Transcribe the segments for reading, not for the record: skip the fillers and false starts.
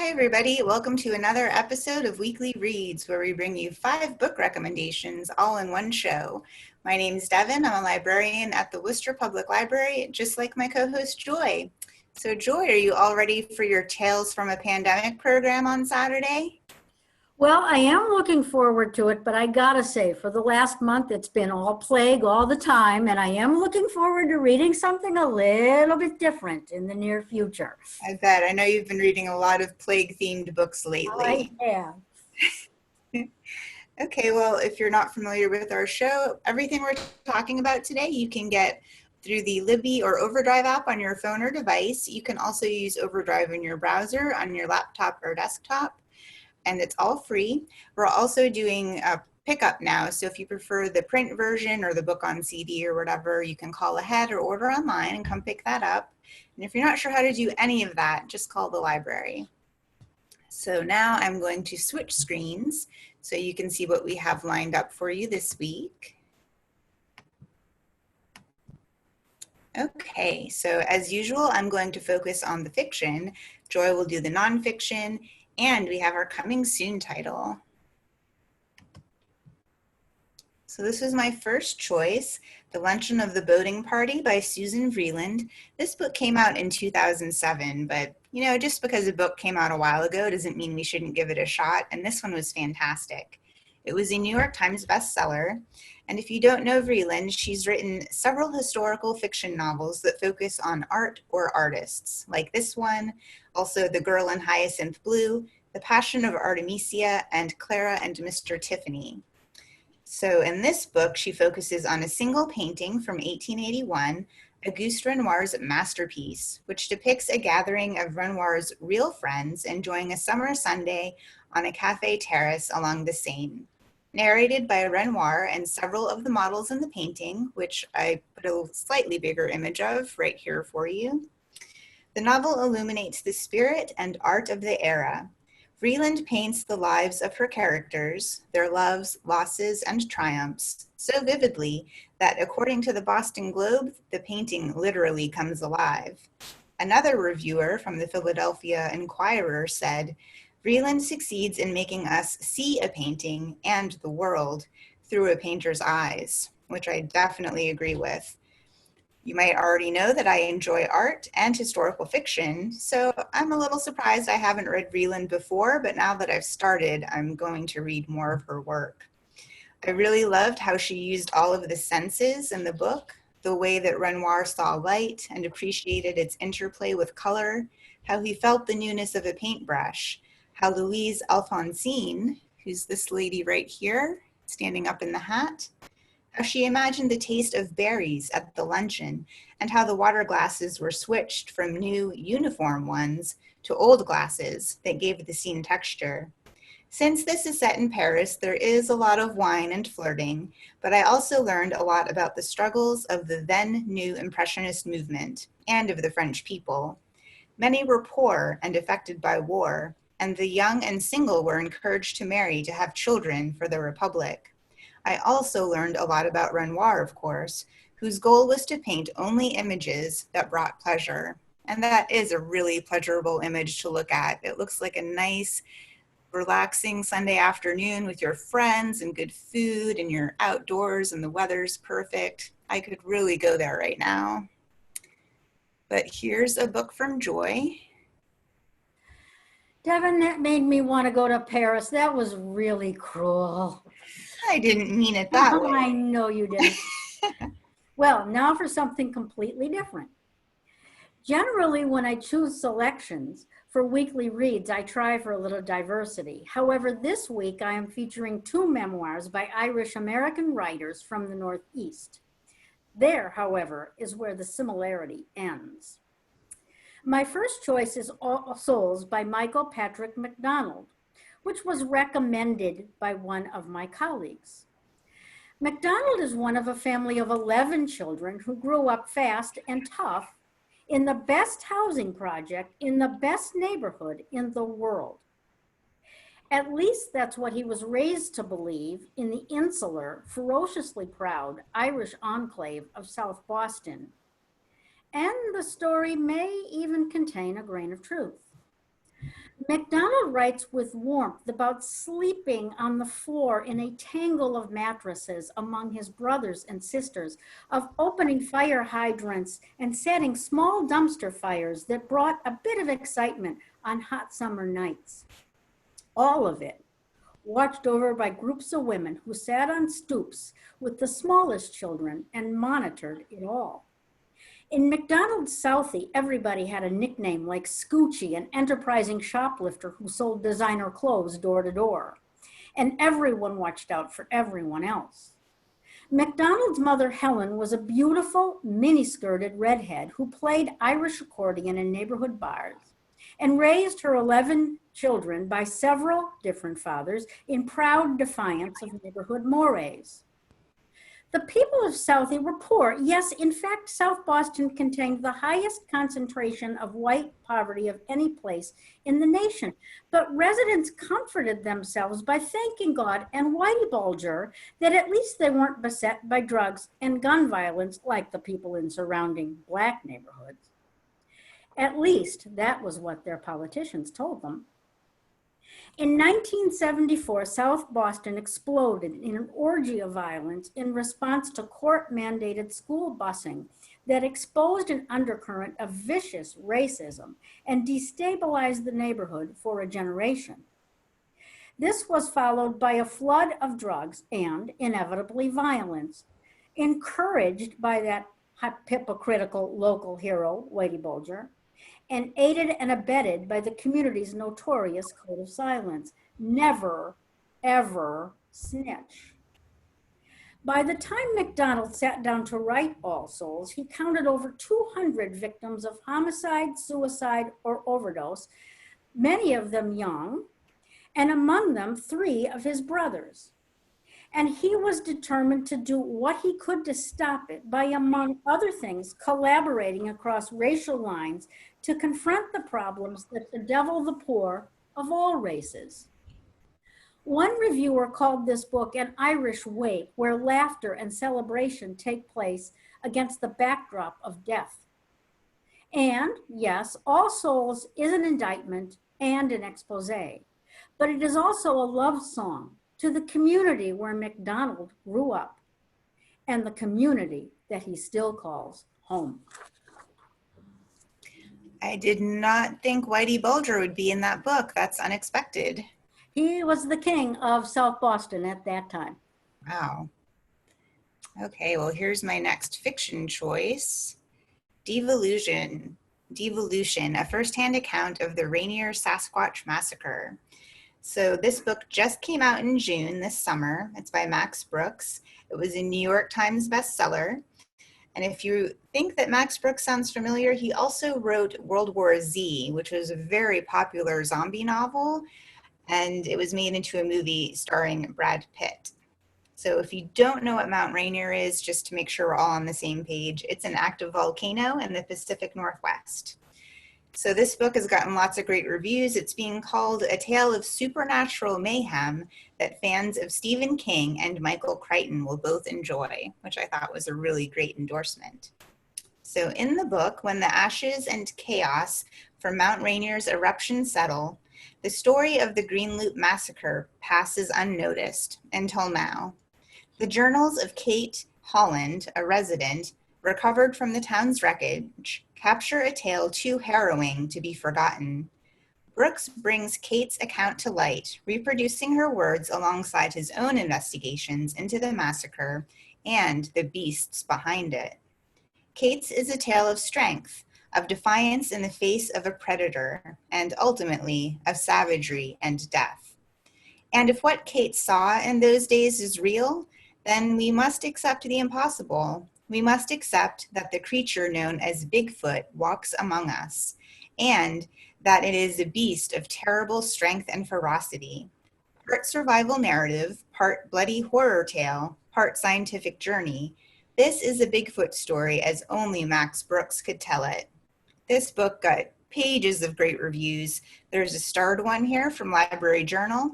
everybody. Welcome to another episode of Weekly Reads, where we bring you 5 book recommendations all in one show. My name is Devon. I'm a librarian at the Worcester Public Library, just like my co-host Joy. So Joy, are you all ready for your Tales from a Pandemic program on Saturday? Well, I am looking forward to it, but I gotta say, for the last month, it's been all plague all the time, and I am looking forward to reading something a little bit different in the near future. I bet. I know you've been reading a lot of plague-themed books lately. I have. Okay, well, if you're not familiar with our show, everything we're talking about today, you can get through the Libby or OverDrive app on your phone or device. You can also use OverDrive in your browser on your laptop or desktop, and it's all free. We're also doing a pickup now, so if you prefer the print version or the book on CD or whatever, you can call ahead or order online and come pick that up. And if you're not sure how to do any of that, just call the library. So now I'm going to switch screens so you can see what we have lined up for you this week. Okay, so as usual, I'm going to focus on the fiction. Joy will do the nonfiction, and we have our coming soon title. So this was my first choice, The Luncheon of the Boating Party by Susan Vreeland. This book came out in 2007, but you know, just because a book came out a while ago doesn't mean we shouldn't give it a shot, and this one was fantastic. It was a New York Times bestseller, and if you don't know Vreeland, she's written several historical fiction novels that focus on art or artists, like this one, also The Girl in Hyacinth Blue, The Passion of Artemisia, and Clara and Mr. Tiffany. So in this book, she focuses on a single painting from 1881, Auguste Renoir's masterpiece, which depicts a gathering of Renoir's real friends enjoying a summer Sunday on a cafe terrace along the Seine. Narrated by Renoir and several of the models in the painting, which I put a slightly bigger image of right here for you. The novel illuminates the spirit and art of the era. Vreeland paints the lives of her characters, their loves, losses, and triumphs so vividly that, according to the Boston Globe, the painting literally comes alive. Another reviewer from the Philadelphia Inquirer said, Vreeland succeeds in making us see a painting and the world through a painter's eyes, which I definitely agree with. You might already know that I enjoy art and historical fiction, so I'm a little surprised I haven't read Vreeland before, but now that I've started, I'm going to read more of her work. I really loved how she used all of the senses in the book, the way that Renoir saw light and appreciated its interplay with color, how he felt the newness of a paintbrush, how Louise Alphonsine, who's this lady right here, standing up in the hat, how she imagined the taste of berries at the luncheon, and how the water glasses were switched from new uniform ones to old glasses that gave the scene texture. Since this is set in Paris, there is a lot of wine and flirting, but I also learned a lot about the struggles of the then new Impressionist movement and of the French people. Many were poor and affected by war, and the young and single were encouraged to marry to have children for the Republic. I also learned a lot about Renoir, of course, whose goal was to paint only images that brought pleasure. And that is a really pleasurable image to look at. It looks like a nice, relaxing Sunday afternoon with your friends and good food, and you're outdoors and the weather's perfect. I could really go there right now. But here's a book from Joy. Devon, that made me want to go to Paris. That was really cruel. I didn't mean it that way. I know you didn't. Well, now for something completely different. Generally, when I choose selections for weekly reads, I try for a little diversity. However, this week I am featuring 2 memoirs by Irish-American writers from the Northeast. There, however, is where the similarity ends. My first choice is All Souls by Michael Patrick MacDonald, which was recommended by one of my colleagues. MacDonald is one of a family of 11 children who grew up fast and tough in the best housing project in the best neighborhood in the world. At least that's what he was raised to believe in the insular, ferociously proud Irish enclave of South Boston. And the story may even contain a grain of truth. MacDonald writes with warmth about sleeping on the floor in a tangle of mattresses among his brothers and sisters, of opening fire hydrants and setting small dumpster fires that brought a bit of excitement on hot summer nights. All of it watched over by groups of women who sat on stoops with the smallest children and monitored it all. In McDonald's Southie, everybody had a nickname like Scoochie, an enterprising shoplifter who sold designer clothes door to door. And everyone watched out for everyone else. McDonald's mother, Helen, was a beautiful, mini-skirted redhead who played Irish accordion in neighborhood bars and raised her 11 children by several different fathers in proud defiance of neighborhood mores. The people of Southie were poor. Yes, in fact, South Boston contained the highest concentration of white poverty of any place in the nation. But residents comforted themselves by thanking God and Whitey Bulger that at least they weren't beset by drugs and gun violence like the people in surrounding Black neighborhoods. At least that was what their politicians told them. In 1974, South Boston exploded in an orgy of violence in response to court-mandated school busing that exposed an undercurrent of vicious racism and destabilized the neighborhood for a generation. This was followed by a flood of drugs and, inevitably, violence, encouraged by that hypocritical local hero, Whitey Bulger, and aided and abetted by the community's notorious code of silence. Never, ever snitch. By the time MacDonald sat down to write All Souls, he counted over 200 victims of homicide, suicide, or overdose, many of them young, and among them 3 of his brothers. And he was determined to do what he could to stop it by, among other things, collaborating across racial lines to confront the problems that bedevil the poor of all races. One reviewer called this book an Irish wake, where laughter and celebration take place against the backdrop of death. And yes, All Souls is an indictment and an expose, but it is also a love song to the community where MacDonald grew up and the community that he still calls home. I did not think Whitey Bulger would be in that book. That's unexpected. He was the king of South Boston at that time. Wow. Okay, well, here's my next fiction choice. Devolution, a first-hand account of the Rainier Sasquatch massacre. So this book just came out in June this summer. It's by Max Brooks. It was a New York Times bestseller. And if you think that Max Brooks sounds familiar, he also wrote World War Z, which was a very popular zombie novel, and it was made into a movie starring Brad Pitt. So if you don't know what Mount Rainier is, just to make sure we're all on the same page, it's an active volcano in the Pacific Northwest. So this book has gotten lots of great reviews. It's being called a tale of supernatural mayhem that fans of Stephen King and Michael Crichton will both enjoy, which I thought was a really great endorsement. So in the book, when the ashes and chaos from Mount Rainier's eruption settle, the story of the Green Loop massacre passes unnoticed until now. The journals of Kate Holland, a resident, recovered from the town's wreckage, capture a tale too harrowing to be forgotten. Brooks brings Kate's account to light, reproducing her words alongside his own investigations into the massacre and the beasts behind it. Kate's is a tale of strength, of defiance in the face of a predator, and ultimately of savagery and death. And if what Kate saw in those days is real, then we must accept the impossible. We must accept that the creature known as Bigfoot walks among us, and that it is a beast of terrible strength and ferocity. Part survival narrative, part bloody horror tale, part scientific journey. This is a Bigfoot story as only Max Brooks could tell it. This book got pages of great reviews. There's a starred one here from Library Journal.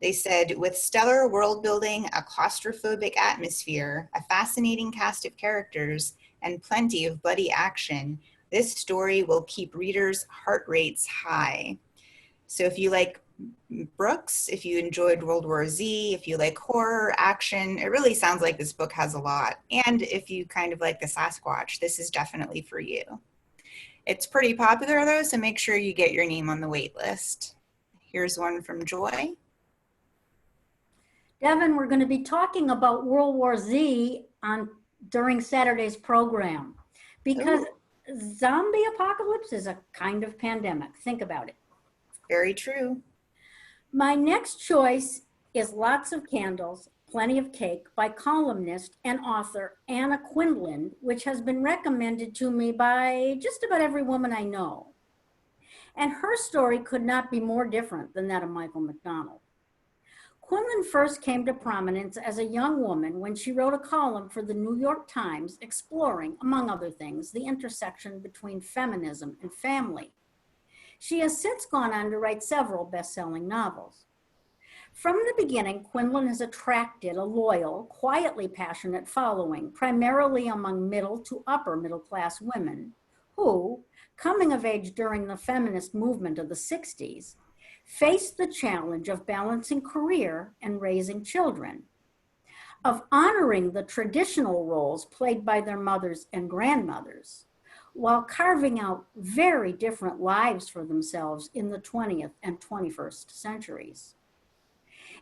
They said, with stellar world building, a claustrophobic atmosphere, a fascinating cast of characters, and plenty of bloody action, this story will keep readers' heart rates high. So if you like Brooks, if you enjoyed World War Z, if you like horror, action, it really sounds like this book has a lot. And if you kind of like the Sasquatch, this is definitely for you. It's pretty popular though, so make sure you get your name on the wait list. Here's one from Joy. Devon, we're going to be talking about World War Z during Saturday's program because zombie apocalypse is a kind of pandemic. Think about it. Very true. My next choice is Lots of Candles, Plenty of Cake by columnist and author Anna Quindlen, which has been recommended to me by just about every woman I know. And her story could not be more different than that of Michael McDonald. Quindlen first came to prominence as a young woman when she wrote a column for the New York Times exploring, among other things, the intersection between feminism and family. She has since gone on to write several best-selling novels. From the beginning, Quindlen has attracted a loyal, quietly passionate following, primarily among middle to upper middle class women who, coming of age during the feminist movement of the 60s, faced the challenge of balancing career and raising children, of honoring the traditional roles played by their mothers and grandmothers, while carving out very different lives for themselves in the 20th and 21st centuries.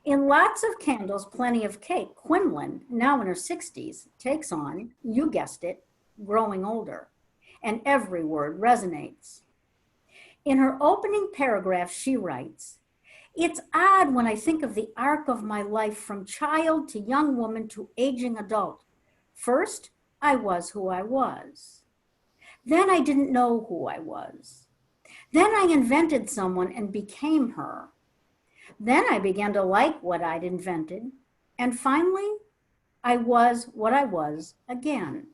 In Lots of Candles, Plenty of Cake, Quindlen, now in her 60s, takes on, you guessed it, growing older, and every word resonates. In her opening paragraph, she writes, "It's odd when I think of the arc of my life from child to young woman to aging adult. First, I was who I was. Then I didn't know who I was. Then I invented someone and became her. Then I began to like what I'd invented. And finally, I was what I was again."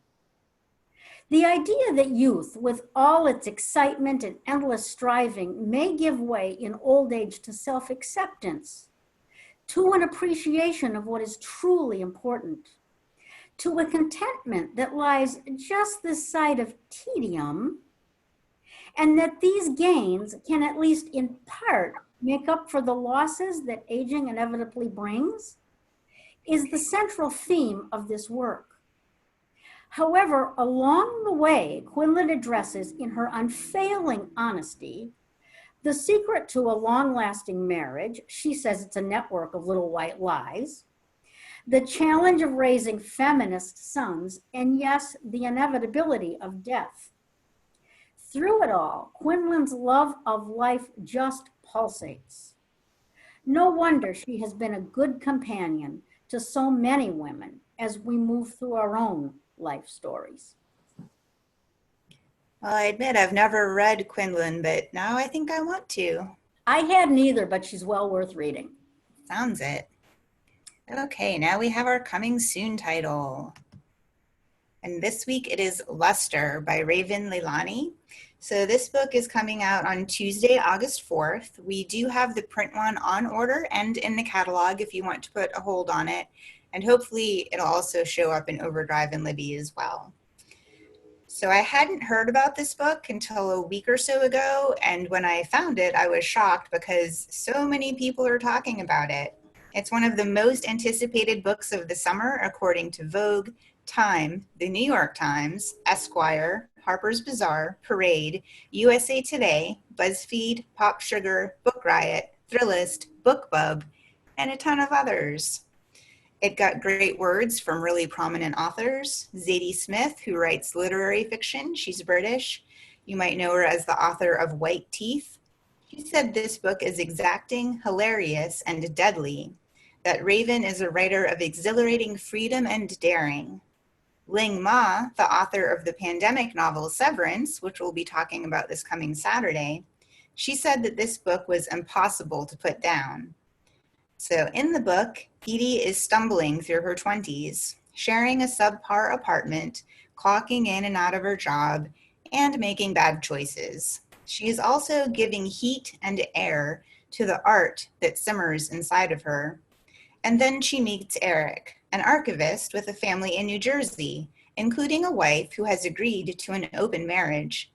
The idea that youth, with all its excitement and endless striving, may give way in old age to self-acceptance, to an appreciation of what is truly important, to a contentment that lies just this side of tedium, and that these gains can at least in part make up for the losses that aging inevitably brings, is the central theme of this work. However, along the way, Quindlen addresses in her unfailing honesty the secret to a long-lasting marriage. She says it's a network of little white lies, the challenge of raising feminist sons, and yes, the inevitability of death. Through it all, Quindlen's love of life just pulsates. No wonder she has been a good companion to so many women as we move through our own life stories. Well, I admit I've never read Quindlen, but now I think I want to. I hadn't either, but she's well worth reading. Sounds it. Okay, now we have our coming soon title. And this week it is Luster by Raven Leilani. So this book is coming out on Tuesday, August 4th. We do have the print one on order and in the catalog if you want to put a hold on it. And hopefully it'll also show up in OverDrive and Libby as well. So I hadn't heard about this book until a week or so ago, and when I found it, I was shocked because so many people are talking about it. It's one of the most anticipated books of the summer, according to Vogue, Time, the New York Times, Esquire, Harper's Bazaar, Parade, USA Today, BuzzFeed, Pop Sugar, Book Riot, Thrillist, BookBub, and a ton of others. It got great words from really prominent authors. Zadie Smith, who writes literary fiction, she's British. You might know her as the author of White Teeth. She said this book is exacting, hilarious, and deadly, that Raven is a writer of exhilarating freedom and daring. Ling Ma, the author of the pandemic novel Severance, which we'll be talking about this coming Saturday, she said that this book was impossible to put down. So in the book, Edie is stumbling through her 20s, sharing a subpar apartment, clocking in and out of her job, and making bad choices. She is also giving heat and air to the art that simmers inside of her. And then she meets Eric, an archivist with a family in New Jersey, including a wife who has agreed to an open marriage.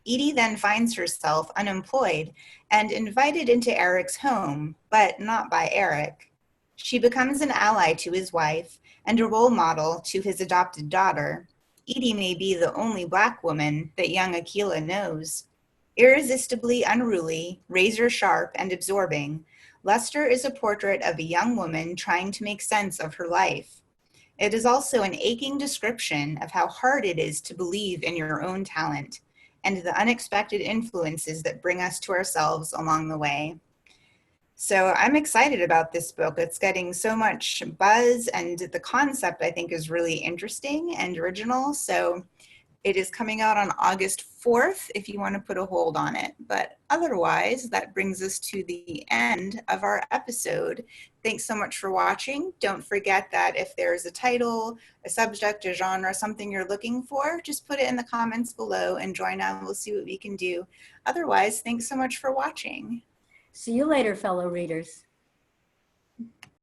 Edie then finds herself unemployed and invited into Eric's home, but not by Eric. She becomes an ally to his wife and a role model to his adopted daughter. Edie may be the only Black woman that young Akila knows. Irresistibly unruly, razor sharp, and absorbing, Lester is a portrait of a young woman trying to make sense of her life. It is also an aching description of how hard it is to believe in your own talent and the unexpected influences that bring us to ourselves along the way. So I'm excited about this book. It's getting so much buzz, and the concept I think is really interesting and original. So it is coming out on August 4th if you want to put a hold on it. But otherwise, that brings us to the end of our episode. Thanks so much for watching. Don't forget that if there's a title, a subject, a genre, something you're looking for, just put it in the comments below and join on. We'll see what we can do. Otherwise, thanks so much for watching. See you later, fellow readers.